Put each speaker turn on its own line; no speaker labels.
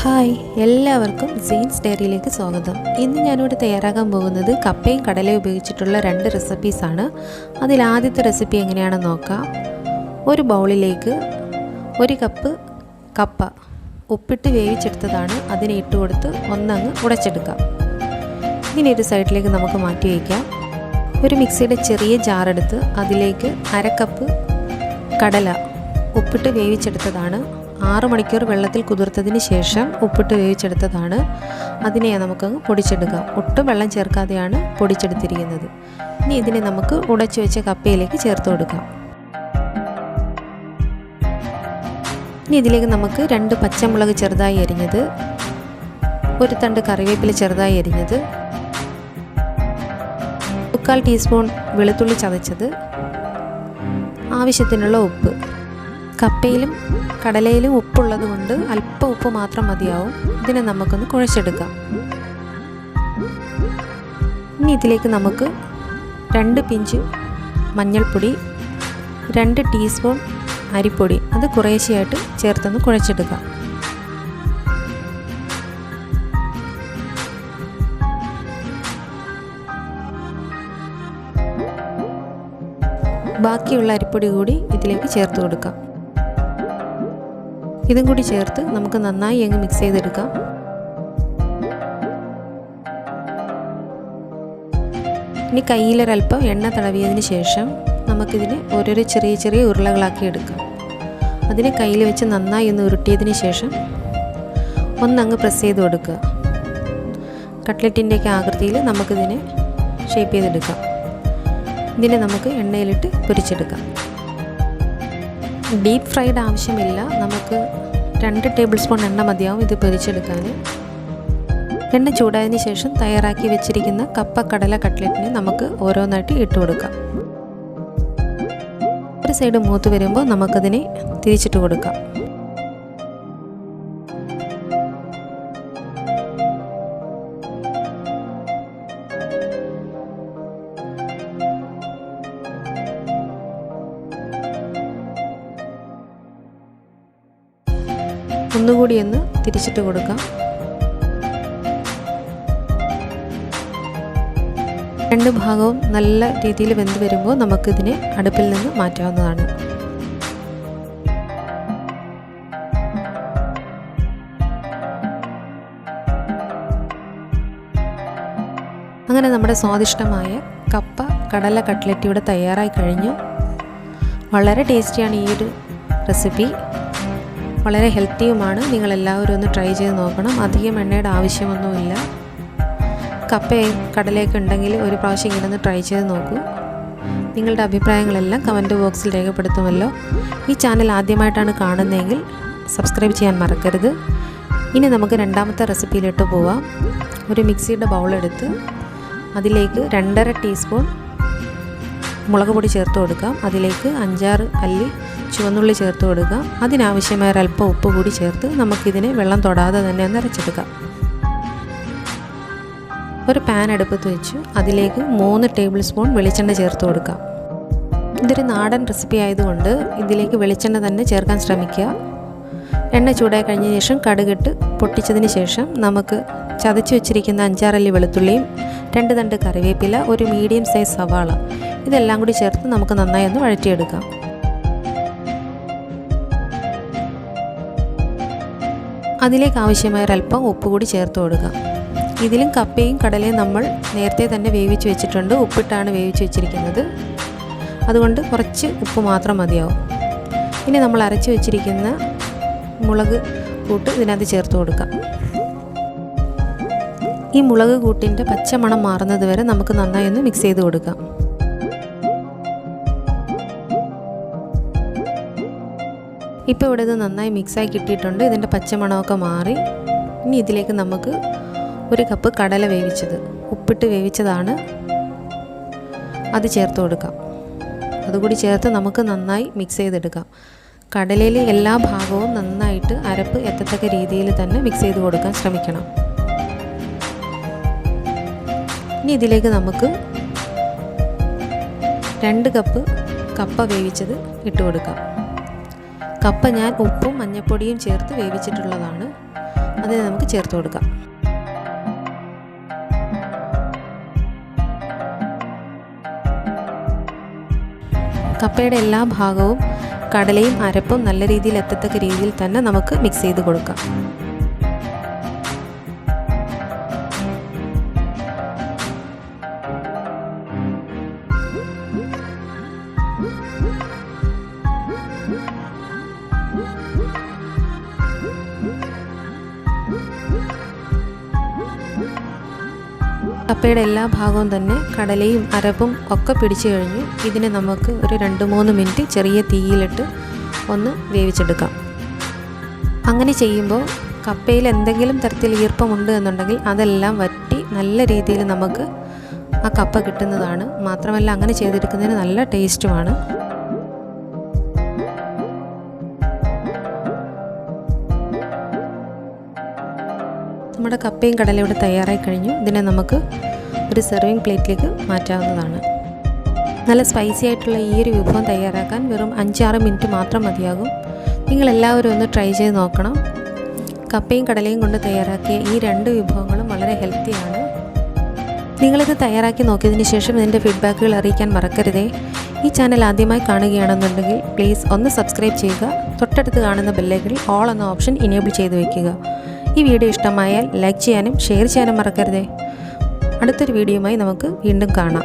Hi, എല്ലാവർക്കും saints ഡയറിയിലേക്ക് സ്വാഗതം. ഇന്ന് ഞാനിവിടെ തയ്യാറാക്കാൻ പോകുന്നത് കപ്പയും കടലയും ഉപയോഗിച്ചിട്ടുള്ള 2 റെസിപ്പീസാണ്. അതിലാദ്യത്തെ റെസിപ്പി എങ്ങനെയാണെന്ന് നോക്കാം. ഒരു ബൗളിലേക്ക് 1 കപ്പ് കപ്പ ഉപ്പിട്ട് വേവിച്ചെടുത്തതാണ്. അതിനെ ഇട്ട് കൊടുത്ത് ഒന്നങ്ങ് ഉടച്ചെടുക്കാം. ഇതിനെ ഒരു സൈഡിലേക്ക് നമുക്ക് മാറ്റി വയ്ക്കാം. ഒരു മിക്സിയുടെ ചെറിയ ജാറെടുത്ത് അതിലേക്ക് 1/2 കപ്പ് കടല ഉപ്പിട്ട് വേവിച്ചെടുത്തതാണ്. 6 മണിക്കൂർ വെള്ളത്തിൽ കുതിർത്തതിന് ശേഷം ഉപ്പിട്ട് വേവിച്ചെടുത്തതാണ്. അതിനെ നമുക്കങ്ങ് പൊടിച്ചെടുക്കാം. ഒട്ടും വെള്ളം ചേർക്കാതെയാണ് പൊടിച്ചെടുത്തിരിക്കുന്നത്. ഇനി ഇതിനെ നമുക്ക് ഉടച്ചു വെച്ച കപ്പയിലേക്ക് ചേർത്ത് കൊടുക്കാം. ഇനി ഇതിലേക്ക് നമുക്ക് 2 പച്ചമുളക് ചെറുതായി അരിഞ്ഞത്, 1 തണ്ട് കറിവേപ്പില ചെറുതായി അരിഞ്ഞത്, 1/4 ടീസ്പൂൺ വെളുത്തുള്ളി ചതച്ചത്, ആവശ്യത്തിനുള്ള ഉപ്പ്. കപ്പയിലും കടലയിലും ഉപ്പുള്ളത് കൊണ്ട് അല്പം ഉപ്പ് മാത്രം മതിയാവും. ഇതിനെ നമുക്കൊന്ന് കുഴച്ചെടുക്കാം. ഇനി ഇതിലേക്ക് നമുക്ക് 2 പിഞ്ച് മഞ്ഞൾപ്പൊടി, 2 ടീസ്പൂൺ അരിപ്പൊടി, അത് കുറേശ്ശെയായിട്ട് ചേർത്തൊന്ന് കുഴച്ചെടുക്കാം. ബാക്കിയുള്ള അരിപ്പൊടി കൂടി ഇതിലേക്ക് ചേർത്ത് കൊടുക്കാം. ഇതും കൂടി ചേർത്ത് നമുക്ക് നന്നായി അങ്ങ് മിക്സ് ചെയ്തെടുക്കാം. ഇനി കയ്യിലൊരൽപ്പം എണ്ണ തടവിയതിന് ശേഷം നമുക്കിതിനെ ഓരോരോ ചെറിയ ചെറിയ ഉരുളകളാക്കി എടുക്കാം. അതിനെ കയ്യിൽ വെച്ച് നന്നായി ഒന്ന് ഉരുട്ടിയതിന് ശേഷം ഒന്നങ്ങ് പ്രസ് ചെയ്ത് കൊടുക്കുക. കട്ട്ലറ്റിൻ്റെയൊക്കെ ആകൃതിയിൽ നമുക്കിതിനെ ഷേപ്പ് ചെയ്തെടുക്കാം. ഇതിനെ നമുക്ക് എണ്ണയിലിട്ട് പൊരിച്ചെടുക്കാം. ഡീപ്പ് ഫ്രൈഡ് ആവശ്യമില്ല. നമുക്ക് 2 ടേബിൾ സ്പൂൺ എണ്ണ മതിയാവും ഇത് പൊരിച്ചെടുക്കാൻ. എണ്ണ ചൂടായതിന് ശേഷം തയ്യാറാക്കി വെച്ചിരിക്കുന്ന കപ്പ കടല കട്ട്ലറ്റിനെ നമുക്ക് ഓരോന്നായിട്ട് ഇട്ട് കൊടുക്കാം. ഒരു സൈഡ് മൂത്ത് വരുമ്പോൾ നമുക്കതിനെ തിരിച്ചിട്ട് കൊടുക്കാം. ഒന്നുകൂടി ഒന്ന് തിരിച്ചിട്ട് കൊടുക്കാം. 2 ഭാഗവും നല്ല രീതിയിൽ വെന്ത് വരുമ്പോൾ നമുക്കിതിനെ അടുപ്പിൽ നിന്ന് മാറ്റാവുന്നതാണ്. അങ്ങനെ നമ്മുടെ സ്വാദിഷ്ടമായ കപ്പ കടല കട്ട്ലറ്റ് ഇവിടെ തയ്യാറായി കഴിഞ്ഞു. വളരെ ടേസ്റ്റിയാണ് ഈ ഒരു റെസിപ്പി. വളരെ ഹെൽത്തിയുമാണ്. നിങ്ങളെല്ലാവരും ഒന്ന് ട്രൈ ചെയ്ത് നോക്കണം. അധികം എണ്ണയുടെ ആവശ്യമൊന്നുമില്ല. കപ്പയും കടലയൊക്കെ ഉണ്ടെങ്കിൽ ഒരു പ്രാവശ്യം ഇങ്ങനെ ഒന്ന് ട്രൈ ചെയ്ത് നോക്കൂ. നിങ്ങളുടെ അഭിപ്രായങ്ങളെല്ലാം കമൻറ്റ് ബോക്സിൽ രേഖപ്പെടുത്തുമല്ലോ. ഈ ചാനൽ ആദ്യമായിട്ടാണ് കാണുന്നതെങ്കിൽ സബ്സ്ക്രൈബ് ചെയ്യാൻ മറക്കരുത്. ഇനി നമുക്ക് രണ്ടാമത്തെ റെസിപ്പിയിലിട്ട് പോവാം. ഒരു മിക്സിയുടെ ബൗളെടുത്ത് അതിലേക്ക് 2.5 ടീസ്പൂൺ മുളക് പൊടി ചേർത്ത് കൊടുക്കാം. അതിലേക്ക് 5-6 അല്ലി ചുവന്നുള്ളി ചേർത്ത് കൊടുക്കാം. അതിനാവശ്യമായ ഒരല്പം ഉപ്പ് കൂടി ചേർത്ത് നമുക്കിതിനെ വെള്ളം തൊടാതെ തന്നെ ഒന്ന് അരച്ചെടുക്കാം. ഒരു പാൻ അടുപ്പത്ത് വെച്ച് അതിലേക്ക് 3 ടേബിൾ സ്പൂൺ വെളിച്ചെണ്ണ ചേർത്ത് കൊടുക്കാം. ഇതൊരു നാടൻ റെസിപ്പി ആയതുകൊണ്ട് ഇതിലേക്ക് വെളിച്ചെണ്ണ തന്നെ ചേർക്കാൻ ശ്രമിക്കുക. എണ്ണ ചൂടായി കഴിഞ്ഞ ശേഷം കടുകിട്ട് പൊട്ടിച്ചതിന് ശേഷം നമുക്ക് ചതച്ച് വെച്ചിരിക്കുന്ന 5-6 അല്ലി വെളുത്തുള്ളിയും 2 തണ്ട് കറിവേപ്പില, ഒരു മീഡിയം സൈസ് സവാള, ഇതെല്ലാം കൂടി ചേർത്ത് നമുക്ക് നന്നായി ഒന്ന് വഴറ്റിയെടുക്കാം. അതിലേക്ക് ആവശ്യമായ ഒരല്പം ഉപ്പ് കൂടി ചേർത്ത് കൊടുക്കാം. ഇതിലും കപ്പയും കടലയും നമ്മൾ നേരത്തെ തന്നെ വേവിച്ച് വെച്ചിട്ടുണ്ട്. ഉപ്പിട്ടാണ് വേവിച്ച് വെച്ചിരിക്കുന്നത്. അതുകൊണ്ട് കുറച്ച് ഉപ്പ് മാത്രം മതിയാവും. ഇനി നമ്മൾ അരച്ച് വെച്ചിരിക്കുന്ന മുളക് കൂട്ട് ഇതിനകത്ത് ചേർത്ത് കൊടുക്കാം. ഈ മുളക് കൂട്ടിൻ്റെ പച്ചമണം മാറുന്നത് വരെ നമുക്ക് നന്നായി ഒന്ന് മിക്സ് ചെയ്ത് കൊടുക്കാം. ഇപ്പോൾ ഇവിടെ ഇത് നന്നായി മിക്സായി കിട്ടിയിട്ടുണ്ട്. ഇതിൻ്റെ പച്ചമണമൊക്കെ മാറി. ഇനി ഇതിലേക്ക് നമുക്ക് 1 കപ്പ് കടല വേവിച്ചത്, ഉപ്പിട്ട് വേവിച്ചതാണ്, അത് ചേർത്ത് കൊടുക്കാം. അതുകൂടി ചേർത്ത് നമുക്ക് നന്നായി മിക്സ് ചെയ്തെടുക്കാം. കടലയിൽ എല്ലാ ഭാഗവും നന്നായിട്ട് അരപ്പ് എത്തത്തക്ക രീതിയിൽ തന്നെ മിക്സ് ചെയ്ത് കൊടുക്കാൻ ശ്രമിക്കണം. ഇനി ഇതിലേക്ക് നമുക്ക് 2 കപ്പ് കപ്പ വേവിച്ചത് ഇട്ട് കൊടുക്കാം. കപ്പ ഞാൻ ഉപ്പും മഞ്ഞൾപ്പൊടിയും ചേർത്ത് വേവിച്ചിട്ടുള്ളതാണ്. അതിനെ നമുക്ക് ചേർത്ത് കൊടുക്കാം. കപ്പയുടെ എല്ലാ ഭാഗവും കടലയും അരപ്പും നല്ല രീതിയിൽ എത്തത്തക്ക രീതിയിൽ തന്നെ നമുക്ക് മിക്സ് ചെയ്ത് കൊടുക്കാം. കപ്പയുടെ എല്ലാ ഭാഗവും തന്നെ കടലയും അരപ്പും ഒക്കെ പിടിച്ചു കഴിഞ്ഞു. ഇതിനെ നമുക്ക് ഒരു 2-3 മിനിറ്റ് ചെറിയ തീയിലിട്ട് ഒന്ന് വേവിച്ചെടുക്കാം. അങ്ങനെ ചെയ്യുമ്പോൾ കപ്പയിൽ എന്തെങ്കിലും തരത്തിൽ ഈർപ്പമുണ്ട് എന്നുണ്ടെങ്കിൽ അതെല്ലാം വറ്റി നല്ല രീതിയിൽ നമുക്ക് ആ കപ്പ കിട്ടുന്നതാണ്. മാത്രമല്ല അങ്ങനെ ചെയ്തെടുക്കുന്നതിന് നല്ല ടേസ്റ്റുമാണ്. നമ്മുടെ കപ്പയും കടലയും ഇവിടെ തയ്യാറായി കഴിഞ്ഞു. ഇതിനെ നമുക്ക് ഒരു സെർവിങ് പ്ലേറ്റിലേക്ക് മാറ്റാവുന്നതാണ്. നല്ല സ്പൈസി ആയിട്ടുള്ള ഈ ഒരു വിഭവം തയ്യാറാക്കാൻ വെറും 5-6 മിനിറ്റ് മാത്രം മതിയാകും. നിങ്ങളെല്ലാവരും ഒന്ന് ട്രൈ ചെയ്ത് നോക്കണം. കപ്പയും കടലയും കൊണ്ട് തയ്യാറാക്കിയ ഈ 2 വിഭവങ്ങളും വളരെ ഹെൽത്തിയാണ്. നിങ്ങളിത് തയ്യാറാക്കി നോക്കിയതിന് ശേഷം ഇതിൻ്റെ ഫീഡ്ബാക്കുകൾ അറിയിക്കാൻ മറക്കരുതേ. ഈ ചാനൽ ആദ്യമായി കാണുകയാണെന്നുണ്ടെങ്കിൽ പ്ലീസ് ഒന്ന് സബ്സ്ക്രൈബ് ചെയ്യുക. തൊട്ടടുത്ത് കാണുന്ന ബെല്ലൈക്കണിൽ ഓൾ എന്ന ഓപ്ഷൻ ഇനേബിൾ ചെയ്ത് വയ്ക്കുക. ഈ വീഡിയോ ഇഷ്ടമായാൽ ലൈക്ക് ചെയ്യാനും ഷെയർ ചെയ്യാനും മറക്കരുതേ. അടുത്തൊരു വീഡിയോയുമായി നമുക്ക് വീണ്ടും കാണാം.